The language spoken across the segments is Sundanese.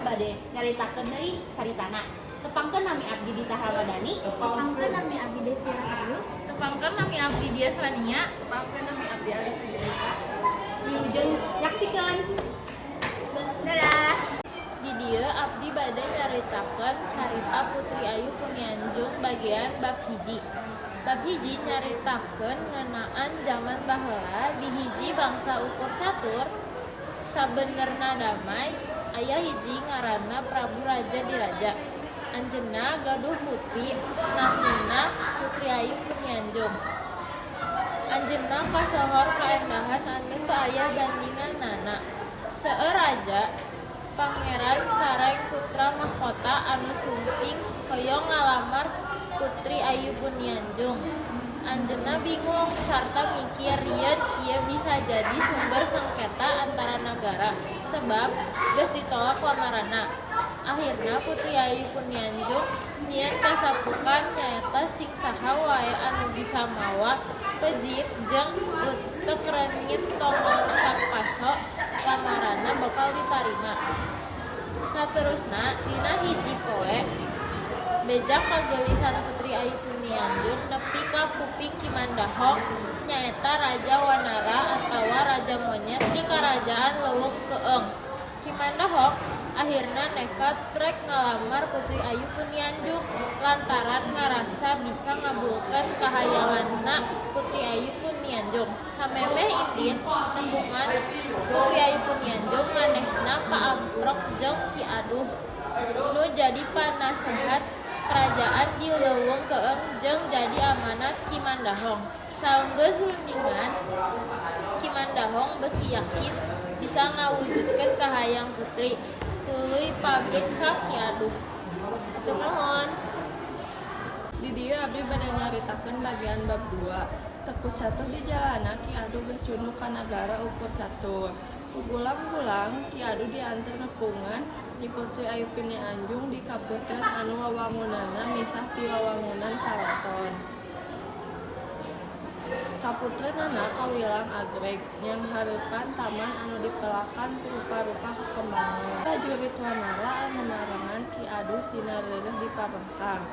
bade nyaritakeun deui caritana. Tepangkeun nami abdi Dita Ramadhani. Tepangkeun nami abdi Desi Radius. Tepangkeun nami abdi Dias Rania. Tepangkeun nami abdi Alis Angelika. Wilujeng nyaksikeun. Dadah. Di dieu abdi bade nyaritakeun carita Putri Ayu Punianjung bagian bab hiji. Bab hiji nyaritakeun ngeunaan zaman baheula di hiji bangsa ukur catur sabenerna damai aya hiji ngaranna Prabu Raja Diraja. Anjeunna gaduh putri namina Putri Ayu Punianjung. Anjeunna kasohor kaendahan anu teu aya bandinganana. Seueur raja Pangeran sareng putra mahkota anu sumping hoyong ngalamar Putri Ayu Punianjung. Anjeunna bingung sarta mikir rieun ieu bisa jadi sumber sengketa antara nagara sebab geus ditolak lamaranna. Akhirna Putri Ayu Punianjung nyieun kasapukan nyaeta siksaha wae anu bisa mawa pejit jeung utek reungit tongol sapaso lamaranna bakal ditarima. Saterusna dina hiji poe beja kageulisan Putri Ayu Punianjung nepi ka Pupi Kimandahong nyaeta Raja Wanara atawa Raja Monyet di Karajaan Leuweung Keeung. Kimandahong akhirna nekat trek ngalamar Putri Ayu Punianjung lantaran ngarasa bisa ngabulkeun kahayanganna Putri Ayu Punianjung. Samemeh itin tembungan Putri Ayu Punianjung manehna paamprok jeung Ki Aduh nu jadi panasehat kerajaan di Leuweung Keeung jeung jadi amanat Kimandahong. Saenggeus rundingan Kimandahong beuki yakin bisa ngawujudkeun kahayang putri tuluy pabrik ka Ki Aduh. Hatur nuhun. Di dieu abdi bade nyaritakeun bagian bab 2. Teku catur di jalana Ki Aduh geus cunu ka nagara ukur catur. Ugulang-ulang Ki Aduh diantar nepungan di Putri Ayu Punianjung di kaputren anu wawangunanna misah ti wawangunan Karaton. Kaputrenana kawilang agreg yang hareupan taman anu dipelakan ku rupa-rupa kekembangan. Prajurit Wanara anu marangan Ki Aduh sinareureuh di pabengkang.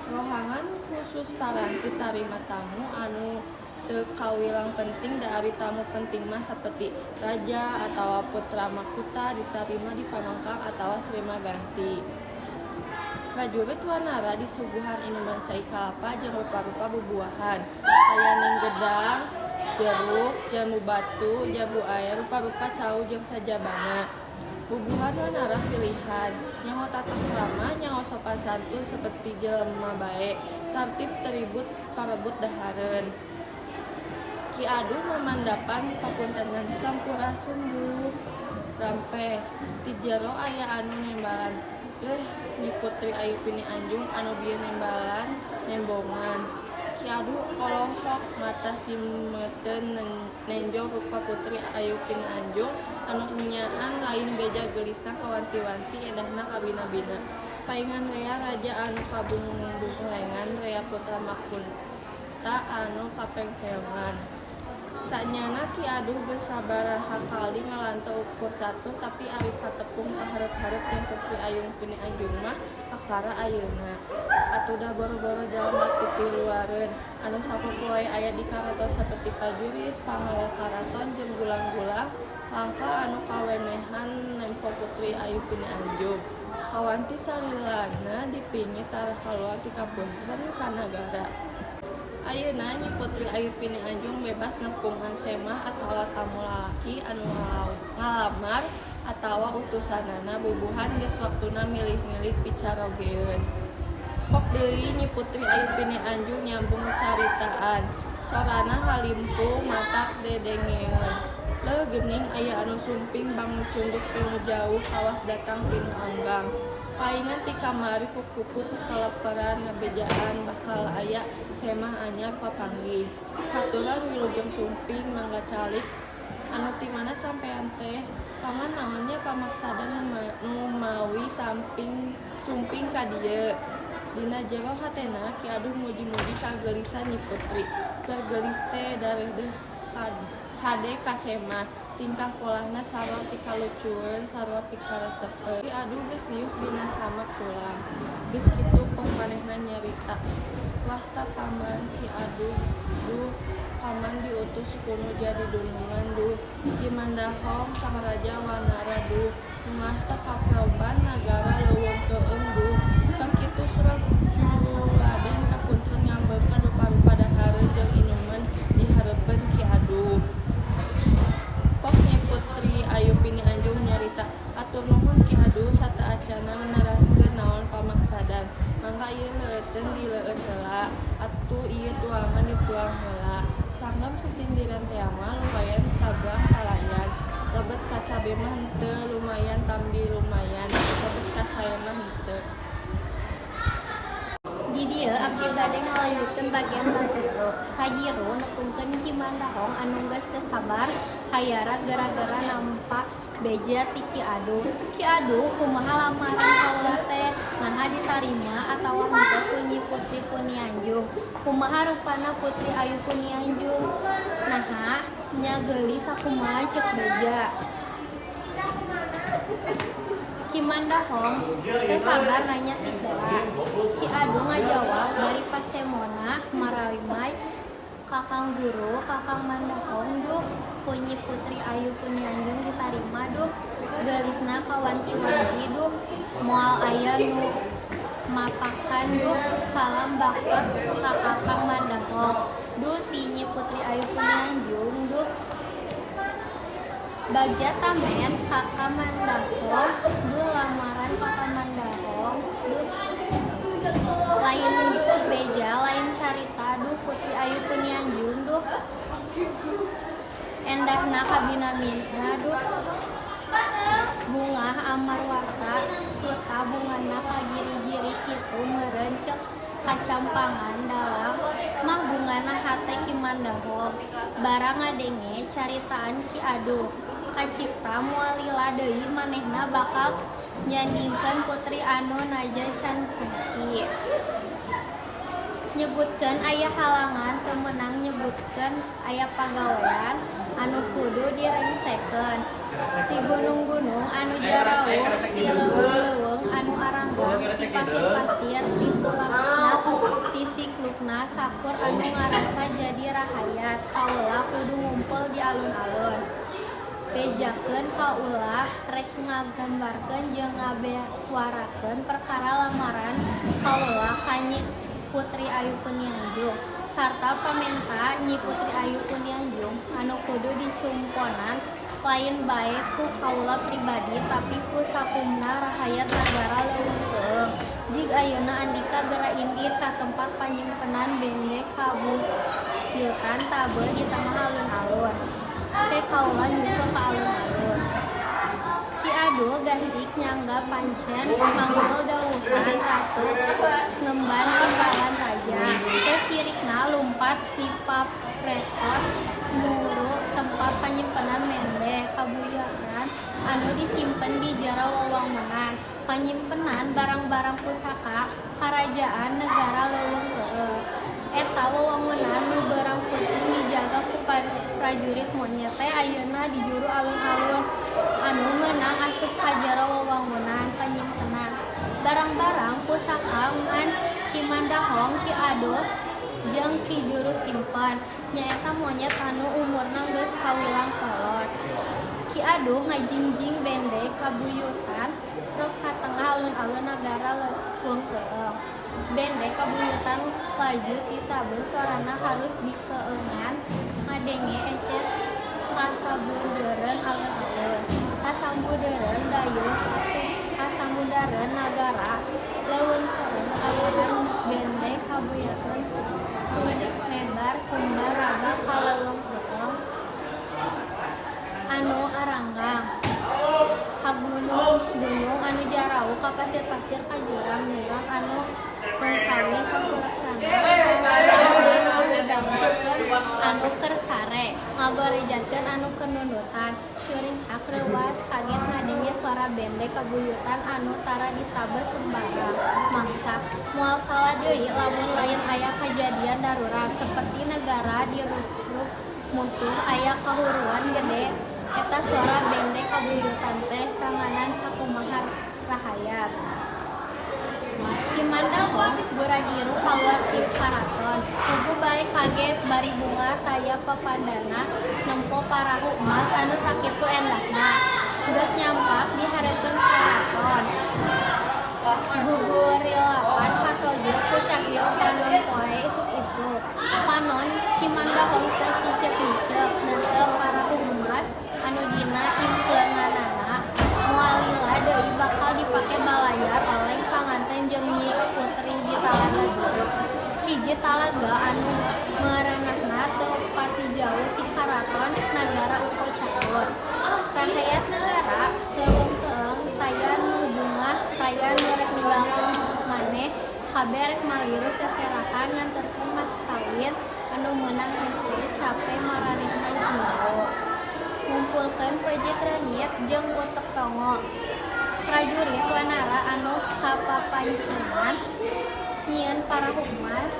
Rohangan khusus paranti tarima tamu anu teu kawilang penting da ari tamu penting mah saperti raja atawa putra mahkota ditarima di pamangkang atawa Sri Maganti. Prajurit Wanara disuguhan minuman cai kalapa jeung rupa-rupa bubuahan. Ayaning gedang, jeruk, jambu batu, jambu air, rupa-rupa cau jeung sajabana. Bubuhan Wanara pilihan, nyaho tata krama, nyaho sopan santun seperti jelema bae, tartib teribut parebut dahareun. Ki Aduh memandapan papuntenan sampurasun dulu rampes. Ti jero aya anu nembalan. Ni Putri Ayu Punianjung anu bieu nembalan nembongan. Ki Aduh olohok mata simeteun nenjo rupa Putri Ayu Punianjung anu nyaan lain beja geulisna kawanti-wanti endahna kabina-bina. Paingan rea raja anu kabunglengan rea putra mahkota anu kapengkeongan. Sanyana Ki Aduh geus sabaraha kali ngalantau ukur catur tapi ari patepung kaharep-harep jeung Putri Ayu Punianjung mah akara ayeuna. Atuda boro-boro jalma ti piluareun anu sapopoe aya di karaton saperti prajurit, pangawa karaton jeung gulang-gulang langka anu kawenehan nempo Putri Ayu Punianjung. Kawanti salilana dipingit tarah kaluar ti kapuntren ka nagara. Ayeuna Nyi Putri Ayu Punianjung bebas nepungan semah atawa tamu lalaki anu ngalamar atawa utusanana bubuhan geus waktuna milih-milih picarogeun. Pok deui Nyi Putri Ayu Punianjung nyambung caritaan. Sorana halimpung matak dedengeun. Leuh geuning aya anu sumping bangun cunduk tinu jauh kawas datang tinu anggang. Paingan ti kamari kuku-kuku kalaparan ngabejaan bakal aya semah anyar papanggih. Haturan wilujeng sumping mangga calik anu ti mana sampean teh paman naonnya pamaksada nu mawi sumping ka dieu. Dina jero hatena Ki Aduh muji-muji kageulisan Nyi Putri. Keur geulis teh darehdeh hade ka semah. tingkah polahna sarua pikalucueun sarua pikaresepen. Ki Adu geus diuk dina samak sulam. Geus kitu poh manehna nyarita. Wasta paman Ki Adu duh paman diutus kuno jadi dunungan duh. Ki Mandahong sang raja Wanara duh ngasta kaproban nagara leuweung keung duh. Kam kitu surag juladen kapunten ngambeulkeun rupa-rupa dahareun jeung inuman dihareupeun Ki Adu. Pok Nyi Putri Ayu Punianjung nyarita, atur nuhun Ki Adu sataacana ngaraskeun naon pamaksadan. Mangga ieu leueteun dileueut heula, atuh ieu tuangan dituang heula. Sanggem sisindiran teh mah lumayan sabrang salayan. Lebet ka cabe mah henteu, lumayan tambi lumayan. Lebet ka saya mah henteu. Di dieu abdi bade ngalanjutkeun bagian bagero. Sajiro nepungkeun Ki Mandahong anu geus teu sabar hayara gara-gara nampa beja ti Ki Adu. Ki Adu kumaha lamaran kaula teh naha ditarima atawa henteu ku Nyi Putri Punianjung. Kumaha rupana Putri Ayu Punianjung? Naha nya geuli sakumaha ceuk beja. Ki Mandahong teu sabar nanya ti heula. Ki Adu ngajawab dari pasemona marawimai Kakang Guru, Kakang Mandahong duh ku Nyi Putri Ayu Punianjung ditarima duh geulisna kawanti-wanti duh moal aya nu mapakan duh salam baktos ka Kakang Mandahong duh ti Nyi Putri Ayu Punianjung duh bagja tamen Kakang Mandahong duh lamaran Kakang Mandahong duh lain beja lain carita duh Putri Ayu Punianjung duh endahna kabinamina duh bunga amarwarta suta bungana kagiri-giri kitu meureun ceuk kacampangan dalam mah bungana hate Ki Mandahong barang ngadenge caritaan Ki Adu kacipta moal lila deui manehna bakal nyandingkeun putri anu naja can fungsi. Nyebutkeun aya halangan teu meunang nyebutkeun aya pagawean anu kudu direngsekeun. Ti gunung-gunung anu jarauh, ti leuweung-leuweung anu aranggang, ti pasir-pasir, ti sulapna, ti siklukna sakur anu ngarasa jadi rahayat. Kaula kudu ngumpul di alun-alun. Bejakeun kaulah rek ngagambarkeun jeung ngabewarakeun perkara lamaran kaulah ka Nyi Putri Ayu Punianjung sarta pamenta Nyi Putri Ayu Punianjung anu kudu dicumponan lain bae ku kaula pribadi tapi ku sakumna rahayat nagara leuweung keung. Jig ayeuna andika geura indir ka tempat panyimpenan bende kabuyutan tabe di tengah alun-alun. Teh kaula nyusul ka alun-alun. Ki Adu gasik nyangga pancen manggul dawuhan ratu ngemban timbalan raja. Teh sirikna lumpat ti papretot muru tempat panyimpenan mende kabuyutan anu disimpen di jero wewangunan. Panyimpenan barang-barang pusaka karajaan negara leuweung keung. Eta wewangunan nu beurang penting dijaga ku prajurit monyet teh ayeuna di juru alun-alun anu meunang asup ka jero wewangunan panyimpenan. Barang-barang pusaka ngan Ki Mandahong, Ki Adu jeung Ki Juru Simpen nyaeta monyet anu umurna geus kawilang kolot. Ki Adu ngajingjing bende kabuyutan sruk ka tengah alun-alun nagara leuweung keung. Bende kabuyutan laju ti tabe sorana harus dikeungan ngadenge eces kasabudeureun alun-alun. Kasambudeureun dayeuh kasambudeureun nagara leuweung keung kaluhan bende kabuyutan sumebar sumbar raba ka leuweung keung anu aranggang ka gunung-gunung anu jarauh ka pasir-pasir ka jurang-jurang anu mengkawi ka sulaksana ngagudangkeun anu keur sare ngagorejatkeun anu keur nundutan syuring hak reuwas kaget ngadenge suara bende kabuyutan anu tara ditabe sembarang mangsa moal salah deui lamun lain aya kajadian darurat seperti negara dirubruk musuh aya kahuruan gede Eta sora bende kabuyutan teh kanganan sakumaha rahayat. Kimandahong gura-giru kaluar ti karaton. Pugu bae kaget bari bunga taya papandana nempo parahu emas anu sakitu endahna. Geus nyampak dihareupeun karaton. Gugurilapan hatojo ku cahyo panon poe isuk-isuk. Panon Kimandahong teu kicep-kicep dan teu parahu emas anu dina impleunganana moal lila deui bakal dipake balayar oleh panganten jeung Nyi Putri di Talaga Guru. Hiji talaga anu merenahna teu pati jauh ti karaton nagara Uko Catur. Rahayat nagara teuweung-teueung taya nu bungah taya nu rek ninggalkeun maneh kabe rek maliru seserahan nganterkeun mas kawin anu meunang hese cape maranehna nyaho. Ngumpulkeun pejit renyit jeung utek tongo. Prajurit wanara anu kapapancenan nyieun parahu emas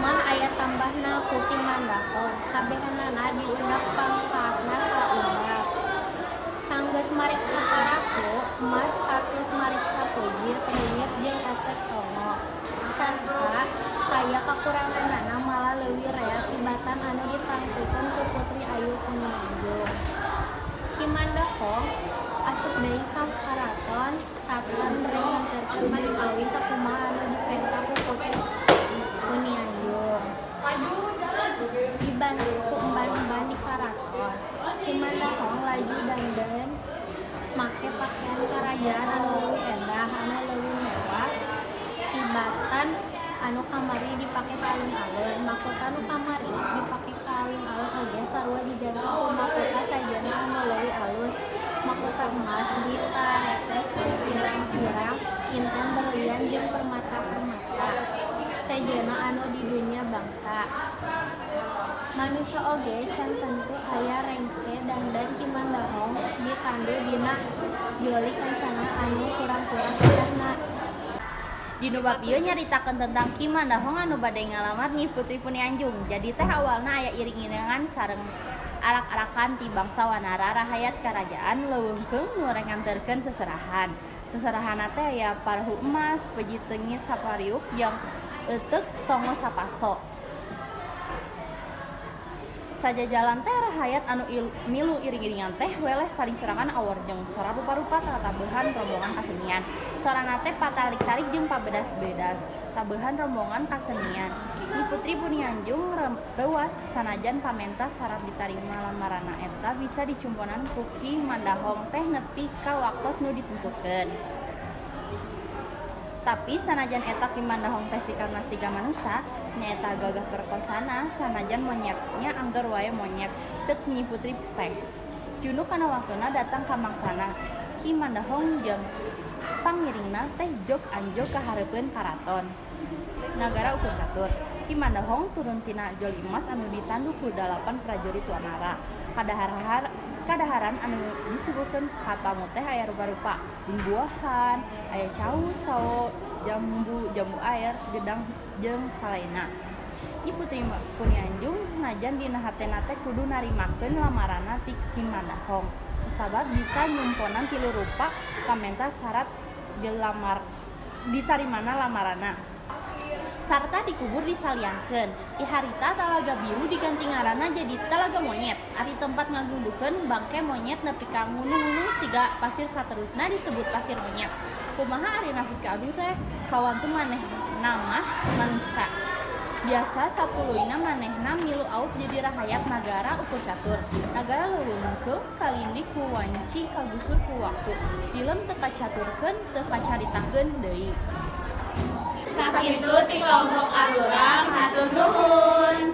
mah aya tambahna ku Kimandahong. Kabehanana diundak pangkatna saundak. Sanggeus mariksa parahu emas katut mariksa pejit renyit jeung utek tongo. Sarta taya kakuranganana malah leuwih rea tibatan anu ditangtukeun ku Putri Ayu Kuninganjung. Kimandahong asup deui ka karaton tatan rek nganterkeun mas kawin sakumaha anu dipenta ku Putri Kuninganjung. Dibantu ku emban-emban di karaton. Kimandahong laju dandeun make pakaian karajaan anu leuwih endah anu leuwih mewah. Tibatan anu kamari dipake ka alun-alun, mahkota anu kamari dipake ka alun-alun oge sarua diganti ku mahkota sajana anu leuwih alus. Mahkota emas ditaretes ku pirang-pirang inten berlian jeung permata-permata. Sajana anu di dunya bangsa. Manusia oge can tentu aya rengse dan Kimandahong ditandu dina joli kancana anu kurang-kurang indahna. Dinu bab ieu nyaritakeun tentang Kimandahong anu bade ngalamar Nyi Putri Kuninganjung. Jadi teh awalna aya iring-iringan sareng arak-arakan ti bangsa wanara rahayat karajaan leuweungkeung nu rek nganterkeun seserahan. Seserahanna teh aya parahu emas, pejit teungit sapariuk jeung euteuk tongo sapaso. Sajajalan teh rahayat anu milu iring-iringan teh weleh saling serangan awor jeung sora rupa-rupa tabehan rombongan kasenian. Sorana teh patarik-tarik jeung pabedas-bedas tabehan rombongan kasenian. Nyi Putri Kuninganjung reuas sanajan pamenta syarat ditarima lamarana eta bisa dicumponan ku Kimandahong teh nepi ka waktos nu ditentukeun. Tapi sanajan eta Kimandahong teh sikarna siga manusia nyaeta gagah perkosana sanajan monyetnya angger wae monyet ceuk Nyi Putri teh. Junuk kana waktuna datang ka mangsana Kimandahong jeung pangiringna teh jog anjog ka hareupeun karaton nagara Uko Catur. Kimandahong turun tina joli emas anu ditandu ku 8 prajurit wanara. Kadaharan anu disuguhkeun ka tamu teh aya rupa-rupa buah-buahan, aya caus, sawo, jambu air, gedang jeung salaena. Nyi Putri Kuninganjung najan dina hatena teh kudu narimakeun lamarana ti Kimandahong. Kusabab bisa nyumponan tilu rupa pamenta syarat ditarimana lamarana. Sarta dikubur disaliankeun. Di harita Talaga Biru diganti ngaranna jadi Talaga Monyet. Ari tempat ngagundukeun bangke monyet nepi ka gunung-gunung siga pasir saterusna disebut pasir monyet. Kumaha ari nasib kaadu teh kawantu manehna mah manusia. Biasa satuluyna manehna milu aut jadi rahayat nagara Uko Catur. Nagara leuweungkeung kalindi ku wanci kagusur ku waktu. Dilem teu kacaturkeun teu kacaritakeun deui. Sakitu ti kelompok arurang hatur nuhun.